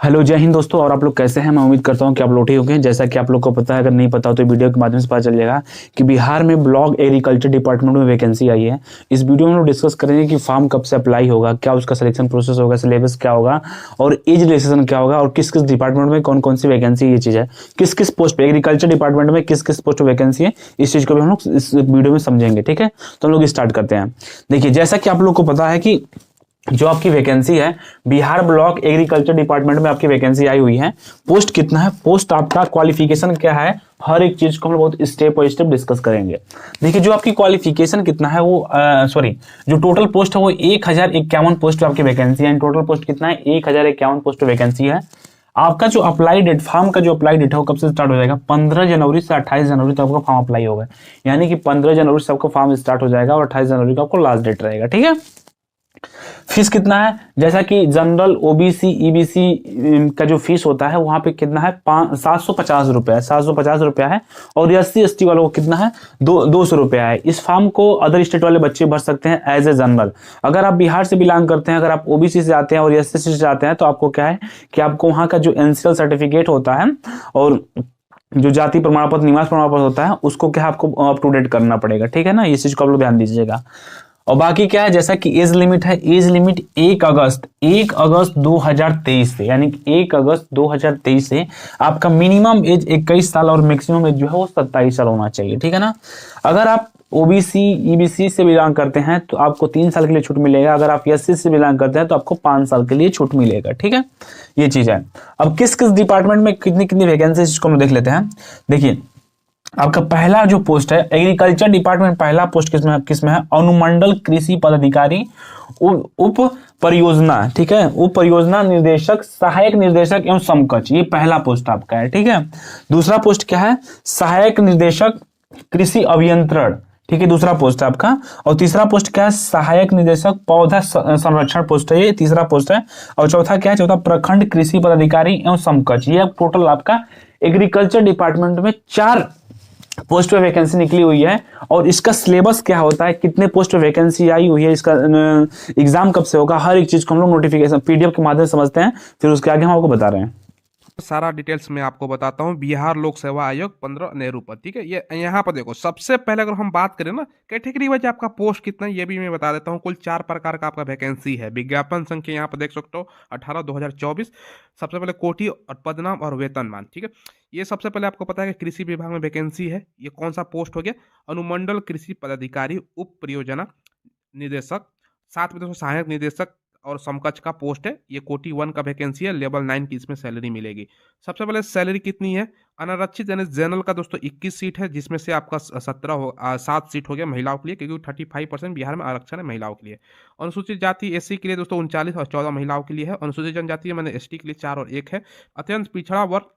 Hello जय हिंद दोस्तों। और आप लोग कैसे हैं? मैं उम्मीद करता हूं कि आप लोग ठीक होंगे। जैसा कि आप लोग को पता है, अगर नहीं पता हो तो वीडियो के माध्यम से पता चल जाएगा कि बिहार में ब्लॉक एग्रीकल्चर डिपार्टमेंट में वैकेंसी आई है। इस वीडियो में हम लोग डिस्कस करेंगे कि फॉर्म कब से अप्लाई होगा, क्या उसका सिलेक्शन प्रोसेस होगा, सिलेबस क्या होगा और एज रिलेक्सेशन क्या होगा, और किस किस डिपार्टमेंट में कौन कौन सी वैकेंसी, ये चीज़ है किस किस पोस्ट पे, एग्रीकल्चर डिपार्टमेंट में किस किस पोस्ट पे वैकेंसी है, इस चीज़ को भी हम लोग इस वीडियो में समझेंगे। ठीक है, तो हम लोग स्टार्ट करते हैं। देखिए, जैसा कि आप लोग को पता है कि जो आपकी वैकेंसी है, बिहार ब्लॉक एग्रीकल्चर डिपार्टमेंट में आपकी वैकेंसी आई हुई है। पोस्ट कितना है, पोस्ट आपका क्वालिफिकेशन क्या है, हर एक चीज को हम बहुत स्टेप बाय स्टेप डिस्कस करेंगे। देखिए, जो आपकी क्वालिफिकेशन कितना है वो सॉरी, जो टोटल पोस्ट है वो 1051 पोस्ट आपकी वैकेंसी है। टोटल पोस्ट कितना है? 1051 पोस्ट वैकेंसी है। आपका जो अप्लाई डेट, फॉर्म का जो अप्लाई डेट है वो कब से स्टार्ट हो जाएगा? 15 जनवरी से 28 जनवरी तक आपका फॉर्म अप्लाई होगा। यानी कि 15 जनवरी से आपका फॉर्म स्टार्ट हो जाएगा और 28 जनवरी का आपको लास्ट डेट रहेगा। ठीक है। फीस कितना है? जैसा कि जनरल, ओबीसी, ईबीसी का जो फीस होता है वहां पे कितना है? 750 रुपया है, 750 रुपया है। और SC ST वालों को कितना है? 200 रुपया है। इस फॉर्म को अदर स्टेट वाले बच्चे भर सकते हैं एज ए जनरल। अगर आप बिहार से बिलोंग करते हैं, अगर आप ओबीसी से आते हैं और SC से आते हैं, तो आपको क्या है कि आपको वहां का जो NCL सर्टिफिकेट होता है और जो जाति प्रमाण पत्र, निवास प्रमाण पत्र होता है, उसको क्या आपको अप टू डेट करना पड़ेगा। ठीक है ना, इस चीज को आप लोग ध्यान दीजिएगा। और बाकी क्या है, जैसा कि एज लिमिट है, एज लिमिट 1 अगस्त 2023 से, यानी कि 1 अगस्त 2023 से आपका मिनिमम एज 21 साल और मैक्सिमम एज जो है वो 27 साल होना चाहिए। ठीक है ना। अगर आप ओबीसी, ईबीसी से बिलोंग करते हैं तो आपको 3 साल के लिए छूट मिलेगा। अगर आप SC से बिलोंग करते हैं तो आपको 5 साल के लिए छूट मिलेगा। ठीक है, ये चीज है। अब किस किस डिपार्टमेंट में कितनी कितनी वैकेंसी, इसको हम देख लेते हैं। देखिए, आपका पहला जो पोस्ट है एग्रीकल्चर डिपार्टमेंट, पहला पोस्ट किसमें है? अनुमंडल कृषि पदाधिकारी, उप परियोजना। ठीक है, उप परियोजना निर्देशक, सहायक निर्देशक एवं समकक्ष, ये पहला पोस्ट आपका है। ठीक है। दूसरा पोस्ट क्या है? सहायक निर्देशक कृषि अभियंत्रण। ठीक है, दूसरा पोस्ट है आपका। और तीसरा पोस्ट क्या है? सहायक निर्देशक पौधा संरक्षण पोस्ट है, ये तीसरा पोस्ट है। और चौथा क्या है? चौथा प्रखंड कृषि पदाधिकारी एवं समकक्ष। ये टोटल आपका एग्रीकल्चर डिपार्टमेंट में 4 पोस्ट पे वैकेंसी निकली हुई है। और इसका सिलेबस क्या होता है, कितने पोस्ट पे वैकेंसी आई हुई है, इसका एग्जाम कब से होगा, हर एक चीज को हम लोग नोटिफिकेशन PDF के माध्यम से समझते हैं, फिर उसके आगे हम आपको बता रहे हैं। सारा डिटेल्स मैं आपको बताता हूँ। बिहार लोक सेवा आयोग 15 नेहरू पर। ठीक है, ये यहाँ पर देखो, सबसे पहले अगर हम बात करें ना कैटेगरी वाइज आपका पोस्ट कितना है, ये भी मैं बता देता हूँ। कुल 4 प्रकार का आपका वैकेंसी है। विज्ञापन संख्या यहाँ पर देख सकते हो 18/2024। सबसे पहले कोटि और पदनाम और वेतनमान। ठीक है, ये सबसे पहले आपको पता है कि कृषि विभाग में वैकेंसी है। ये कौन सा पोस्ट हो गया? अनुमंडल कृषि पदाधिकारी, उप परियोजना निदेशक, साथ में दोस्तों सहायक निदेशक और समकक्ष का पोस्ट है। ये कोटि 1 का वैकेंसी है। लेवल 9 की इसमें सैलरी मिलेगी। सबसे पहले सैलरी कितनी है? अनारक्षित यानी जनरल का दोस्तों 21 सीट है, जिसमें से आपका 7 सीट हो गया महिलाओं के लिए, क्योंकि 35% बिहार में आरक्षण है महिलाओं के लिए। अनुसूचित जाति SC के लिए दोस्तों 39 और 14 महिलाओं के लिए है। अनुसूचित जनजाति मैंने ST के लिए 4 और 1 है। अत्यंत पिछड़ा वर्ग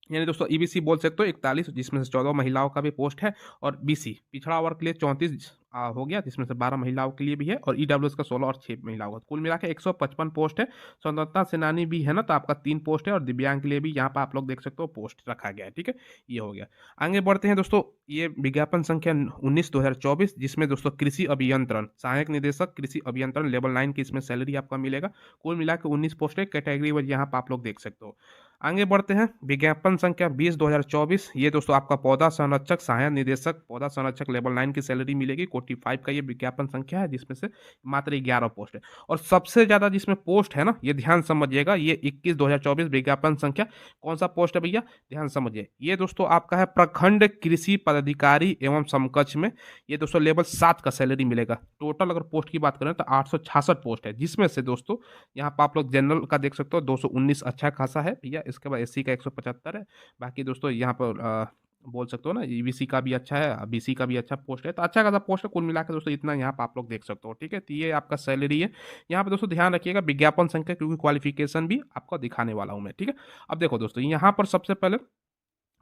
यानी दोस्तों EBC बोल सकते हो 41, जिसमें से 14 महिलाओं का भी पोस्ट है। और BC पिछड़ा वर्ग के लिए 34 हो गया, जिसमें से 12 महिलाओं के लिए भी है। और EWS का 16 और 6 महिलाओं का, कुल मिला के 155 पोस्ट है। स्वतंत्रता सेनानी भी है ना, तो आपका 3 पोस्ट है। और दिव्यांग के लिए भी यहाँ पर आप लोग देख सकते हो पोस्ट रखा गया है। ठीक है, ये हो गया। आगे बढ़ते हैं दोस्तों। ये विज्ञापन संख्या 19/2024, जिसमें दोस्तों कृषि अभियंत्रण, सहायक निदेशक कृषि अभियंत्रण, लेवल 9 की इसमें सैलरी आपका मिलेगा। कुल मिला के 19 पोस्ट है। कैटेगरी वाइज यहाँ पर आप लोग देख सकते हो। आगे बढ़ते हैं। विज्ञापन संख्या 20/2024, ये दोस्तों आपका पौधा संरक्षक, सहायक निदेशक पौधा संरक्षक, लेवल 9 की सैलरी मिलेगी। कोटि 5 का ये विज्ञापन संख्या है, जिसमें से मात्र 11 पोस्ट है। और सबसे ज्यादा जिसमें पोस्ट है ना, ये ध्यान समझिएगा, ये 21/2024 विज्ञापन संख्या कौन सा पोस्ट है भैया, ध्यान समझिए। ये दोस्तों आपका है प्रखंड कृषि पदाधिकारी एवं समकक्ष में। ये दोस्तों लेवल 7 का सैलरी मिलेगा। टोटल अगर पोस्ट की बात करें तो 866 पोस्ट है, जिसमें से दोस्तों यहाँ पर आप लोग जनरल का देख सकते हो 219, अच्छा खासा है भैया। इसके बाद SC का 175 है। बाकी दोस्तों यहाँ पर बोल सकते हो ना, EBC का भी अच्छा है, BC का भी अच्छा पोस्ट है। तो अच्छा खासा पोस्ट है। कुल मिलाकर दोस्तों इतना यहाँ पर आप लोग देख सकते हो। ठीक है, तो ये आपका सैलरी है। यहाँ पे दोस्तों ध्यान रखिएगा विज्ञापन संख्या, क्योंकि क्वालिफिकेशन भी आपको दिखाने वाला हूँ मैं। ठीक है, अब देखो दोस्तों, यहाँ पर सबसे पहले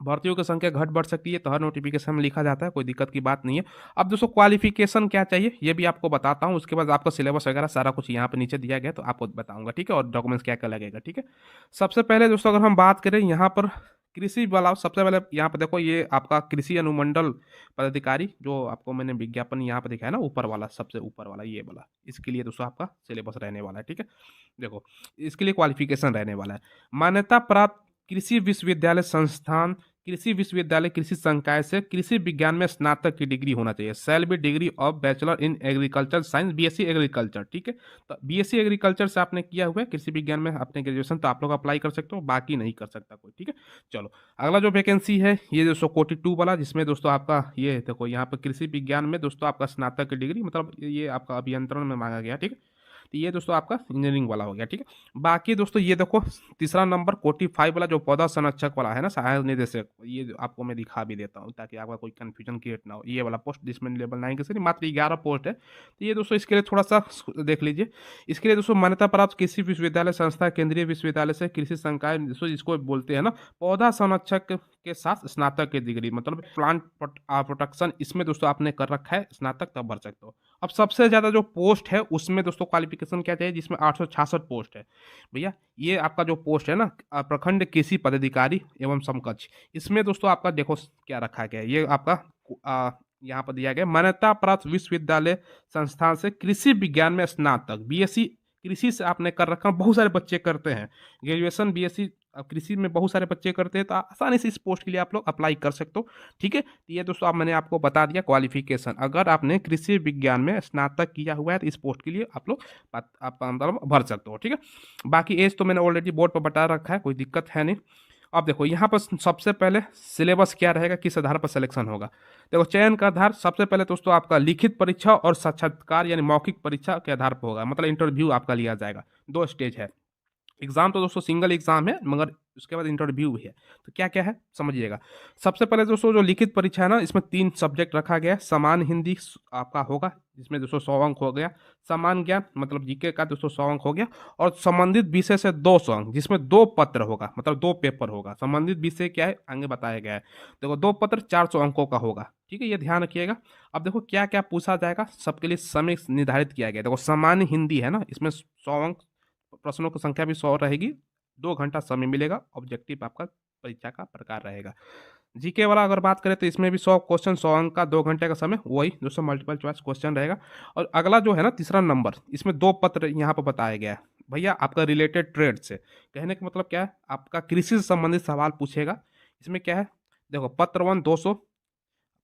भर्तियों की संख्या घट बढ़ सकती है, तो हर नोटिफिकेशन में लिखा जाता है, कोई दिक्कत की बात नहीं है। अब दोस्तों क्वालिफिकेशन क्या चाहिए ये भी आपको बताता हूँ। उसके बाद आपका सिलेबस वगैरह सारा कुछ यहाँ पे नीचे दिया गया तो आपको बताऊंगा। ठीक है, और डॉक्यूमेंट्स क्या क्या लगेगा। ठीक है, सबसे पहले दोस्तों अगर हम बात करें यहाँ पर कृषि वाला सबसे पहले यहाँ पे देखो, ये आपका कृषि अनुमंडल पदाधिकारी, जो आपको मैंने विज्ञापन यहाँ पे दिखाया ना, ऊपर वाला, सबसे ऊपर वाला ये वाला, इसके लिए दोस्तों आपका सिलेबस रहने वाला है। ठीक है, देखो इसके लिए क्वालिफिकेशन रहने वाला है। मान्यता प्राप्त कृषि विश्वविद्यालय संस्थान, कृषि विश्वविद्यालय कृषि संकाय से कृषि विज्ञान में स्नातक की डिग्री होना चाहिए। Shall be degree of bachelor in agriculture science, BSc agriculture. ठीक है, तो बीएससी एग्रीकल्चर से आपने किया हुआ है कृषि विज्ञान में आपने ग्रेजुएशन, तो आप लोग अप्लाई कर सकते हो, बाकी नहीं कर सकता कोई। ठीक है, चलो अगला जो वैकेंसी है ये दोस्तों कोटि 2 वाला, जिसमें दोस्तों आपका ये देखो यहाँ पर कृषि विज्ञान में दोस्तों आपका स्नातक की डिग्री, मतलब ये आपका अभियंत्रण में मांगा गया। ठीक है, तो ये दोस्तों आपका इंजीनियरिंग वाला हो गया। ठीक है, बाकी दोस्तों ये देखो तीसरा नंबर कोटि 5 वाला जो पौधा संरक्षक वाला है ना, सहायक निदेशक, ये जो आपको मैं दिखा भी देता हूँ ताकि आपका कोई कंफ्यूजन क्रिएट ना हो। ये वाला पोस्ट जिसमें लेवल 9 के से मात्र 11 पोस्ट है। तो ये दोस्तों इसके लिए थोड़ा सा देख लीजिए। इसके लिए दोस्तों मान्यता प्राप्त कृषि विश्वविद्यालय संस्था, केंद्रीय विश्वविद्यालय से कृषि संकाय, दोस्तों इसको बोलते हैं ना पौधा संरक्षक के साथ स्नातक की डिग्री, मतलब प्लांट प्रोटेक्शन, इसमें दोस्तों आपने कर रखा है स्नातक, तब भर सकते हो। अब सबसे ज़्यादा जो पोस्ट है उसमें दोस्तों क्वालिफिकेशन क्या चाहिए, जिसमें 866 पोस्ट है भैया। ये आपका जो पोस्ट है ना प्रखंड कृषि पदाधिकारी एवं समकक्ष, इसमें दोस्तों आपका देखो क्या रखा गया है। ये आपका यहाँ पर दिया गया मान्यता प्राप्त विश्वविद्यालय संस्थान से कृषि विज्ञान में स्नातक, बीएससी कृषि से आपने कर रखा। बहुत सारे बच्चे करते हैं ग्रेजुएशन बीएससी कृषि में, बहुत सारे बच्चे करते हैं, तो आसानी से इस पोस्ट के लिए आप लोग अप्लाई कर सकते हो। ठीक है, तो ये दोस्तों अब मैंने आपको बता दिया क्वालिफिकेशन। अगर आपने कृषि विज्ञान में स्नातक किया हुआ है तो इस पोस्ट के लिए आप लोग आप मतलब भर सकते हो। ठीक है, बाकी एज तो मैंने ऑलरेडी बोर्ड पर बता रखा है, कोई दिक्कत है नहीं। अब देखो यहाँ पर सबसे पहले सिलेबस क्या रहेगा, किस आधार पर सिलेक्शन होगा। देखो चयन का आधार सबसे पहले दोस्तों आपका लिखित परीक्षा और साक्षात्कार यानी मौखिक परीक्षा के आधार पर होगा, मतलब इंटरव्यू आपका लिया जाएगा। 2 स्टेज है। एग्जाम तो दोस्तों सिंगल एग्जाम है, मगर उसके बाद इंटरव्यू भी है। तो क्या क्या है समझिएगा। सबसे पहले दोस्तों जो लिखित परीक्षा है ना, इसमें 3 सब्जेक्ट रखा गया है। समान हिंदी आपका होगा, जिसमें दोस्तों 100 अंक हो गया। समान ज्ञान मतलब जीके का दोस्तों 100 अंक हो गया। और संबंधित विषय से 200 अंक, जिसमें 2 पत्र होगा, मतलब 2 पेपर होगा। संबंधित विषय क्या है आगे बताया गया है। देखो 2 पत्र 400 अंकों का होगा। ठीक है, ये ध्यान रखिएगा। अब देखो क्या क्या पूछा जाएगा, सबके लिए समय निर्धारित किया गया है। देखो सामान्य हिंदी है ना, इसमें 100 अंक, प्रश्नों की संख्या भी 100 रहेगी। 2 घंटा समय मिलेगा। ऑब्जेक्टिव आपका परीक्षा का प्रकार रहेगा। जीके वाला अगर बात करें तो इसमें भी 100 क्वेश्चन, 100 अंक का, 2 घंटे का समय, वही दोस्तों मल्टीपल चॉइस क्वेश्चन रहेगा। और अगला जो है ना तीसरा नंबर, इसमें 2 पत्र यहाँ पर बताया गया है भैया, आपका रिलेटेड ट्रेड से। कहने का मतलब क्या है, आपका कृषि से संबंधित सवाल पूछेगा। इसमें क्या है, देखो पत्र 1 200,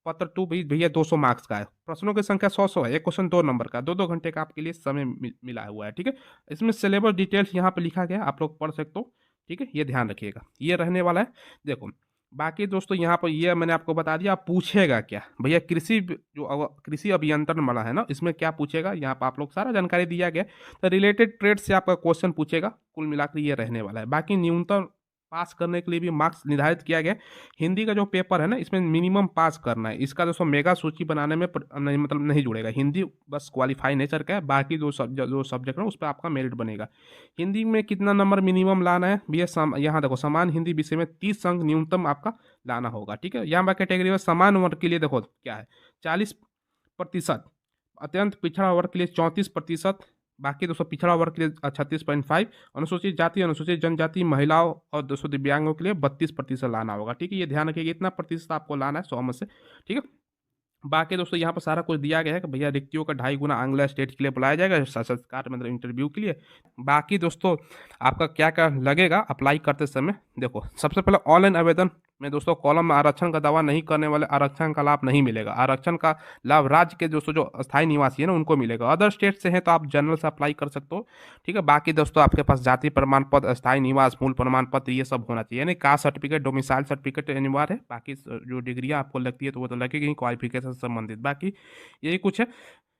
पत्र 2 भी भैया 200 मार्क्स का है। प्रश्नों की संख्या 100 है। एक क्वेश्चन 2 नंबर का, 2 घंटे का आपके लिए समय मिला हुआ है। ठीक है, इसमें सिलेबस डिटेल्स यहाँ पे लिखा गया, आप लोग पढ़ सकते हो। ठीक है, ये ध्यान रखिएगा, ये रहने वाला है। देखो बाकी दोस्तों यहाँ पर ये मैंने आपको बता दिया। आप पूछेगा क्या भैया, कृषि अभियंत्रण वाला है ना, इसमें क्या पूछेगा, यहाँ पर आप लोग सारा जानकारी दिया गया। तो रिलेटेड ट्रेड से आपका क्वेश्चन पूछेगा। कुल मिलाकर ये रहने वाला है। बाकी न्यूनतम पास करने के लिए भी मार्क्स निर्धारित किया गया। हिंदी का जो पेपर है ना, इसमें मिनिमम पास करना है। इसका दोस्तों मेगा सूची बनाने में नहीं, मतलब नहीं जुड़ेगा। हिंदी बस क्वालिफाई नेचर का है। बाकी जो सब्जेक्ट है उस पर आपका मेरिट बनेगा। हिंदी में कितना नंबर मिनिमम लाना है भैया, यहाँ देखो समान हिंदी विषय में 30 अंक न्यूनतम आपका लाना होगा। ठीक है, यहाँ पर कैटेगरी में समान वर्ग के लिए देखो क्या है, 40%, अत्यंत पिछड़ा वर्ग के लिए 34%, बाकी दोस्तों पिछड़ा वर्ग के लिए 36.5, अनुसूचित जाति, अनुसूचित जनजाति, महिलाओं और दोस्तों दिव्यांगों के लिए 32% लाना होगा। ठीक है, ये ध्यान रखिएगा, इतना प्रतिशत आपको लाना है 100 में से। ठीक है, बाकी दोस्तों यहाँ पर सारा कुछ दिया गया है कि भैया रिक्तियों का 2.5 गुना अगला स्टेज के लिए बुलाया जाएगा, साक्षात्कार मतलब इंटरव्यू के लिए। बाकी दोस्तों आपका क्या क्या लगेगा अप्लाई करते समय, देखो सबसे पहले ऑनलाइन आवेदन में दोस्तों कॉलम में आरक्षण का दावा नहीं करने वाले आरक्षण का लाभ नहीं मिलेगा। आरक्षण का लाभ राज्य के दोस्तों जो स्थायी निवासी है ना उनको मिलेगा। अदर स्टेट से हैं तो आप जनरल से अप्लाई कर सकते हो। ठीक है, बाकी दोस्तों आपके पास जाति प्रमाण पत्र, स्थायी निवास, मूल प्रमाण पत्र, ये सब होना चाहिए। यानी कास्ट सर्टिफिकेट, डोमिसाइल सर्टिफिकेट अनिवार्य है। बाकी जो डिग्रियाँ आपको लगती है तो वो तो लगेगी क्वालिफिकेशन से संबंधित। बाकी यही कुछ है।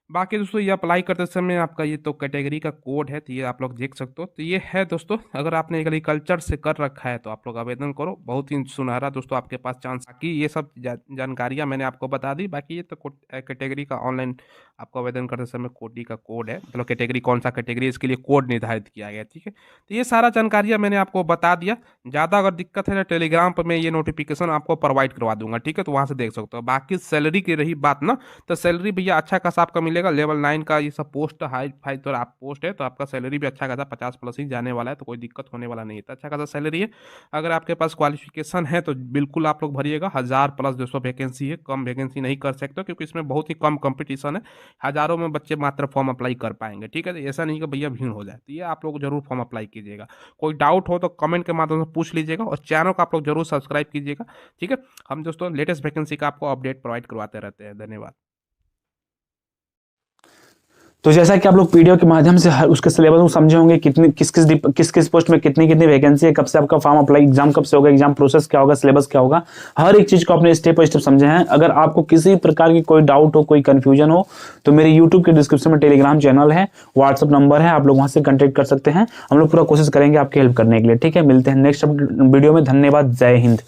बाकी दोस्तों ये अप्लाई करते समय आपका ये तो कैटेगरी का कोड है, तो ये आप लोग देख सकते हो। तो ये है दोस्तों, अगर आपने एग्रीकल्चर से कर रखा है तो आप लोग आवेदन करो। बहुत ही सुनहरा दोस्तों आपके पास चांस। बाकी ये सब जानकारियाँ मैंने आपको बता दी। बाकी ये तो कैटेगरी का ऑनलाइन आपको आवेदन करते समय कोडी का कोड है, मतलब कैटेगरी कौन सा कैटेगरी, इसके लिए कोड निर्धारित किया गया। ठीक है, तो ये सारा जानकारियाँ मैंने आपको बता दिया। ज़्यादा अगर दिक्कत है तो टेलीग्राम पर मैं ये नोटिफिकेशन आपको प्रोवाइड करवा दूंगा। ठीक है, तो वहाँ से देख सकते हो। बाकी सैलरी की रही बात ना, तो सैलरी भैया अच्छा खासा आपका मिलेगा। मिलेगा। लेवल 9 का ये सब पोस्ट हाई फाई तो आप पोस्ट है, तो आपका सैलरी भी अच्छा खासा 50 प्लस ही जाने वाला है, तो कोई दिक्कत होने वाला नहीं है। तो अच्छा खासा सैलरी है। अगर आपके पास क्वालिफिकेशन है तो बिल्कुल आप लोग भरिएगा। 1000 प्लस 200 वैकेंसी है, कम वैकेंसी नहीं कर सकते क्योंकि इसमें बहुत ही कम कंपटीशन है। हज़ारों में बच्चे मात्र फॉर्म अप्लाई कर पाएंगे, ठीक है। तो ऐसा नहीं कि भैया भीड़ हो जाए, तो ये आप लोग जरूर फॉर्म अप्लाई कीजिएगा। कोई डाउट हो तो कमेंट के माध्यम से पूछ लीजिएगा और चैनल को आप लोग जरूर सब्सक्राइब कीजिएगा, ठीक है। हम दोस्तों लेटेस्ट वैकेंसी का आपको अपडेट प्रोवाइड करवाते रहते हैं। धन्यवाद। तो जैसा कि आप लोग वीडियो के माध्यम से हर उसके सिलेबस को समझे होंगे, कितनी किस किस पोस्ट में कितनी कितनी वैकेंसी है, कब से आपका फॉर्म अप्लाई, एग्जाम कब से होगा, एग्जाम प्रोसेस क्या होगा, सिलेबस क्या होगा, हर एक चीज को आपने स्टेप बाय स्टेप समझे हैं। अगर आपको किसी प्रकार की कोई डाउट हो, कोई कंफ्यूजन हो, तो मेरे यूट्यूब के डिस्क्रिप्शन में टेलीग्राम चैनल है, व्हाट्सअप नंबर है, आप लोग वहां से कॉन्टेक्ट कर सकते हैं। हम लोग पूरा कोशिश करेंगे आपकी हेल्प करने के लिए, ठीक है। मिलते हैं नेक्स्ट वीडियो में। धन्यवाद। जय हिंद।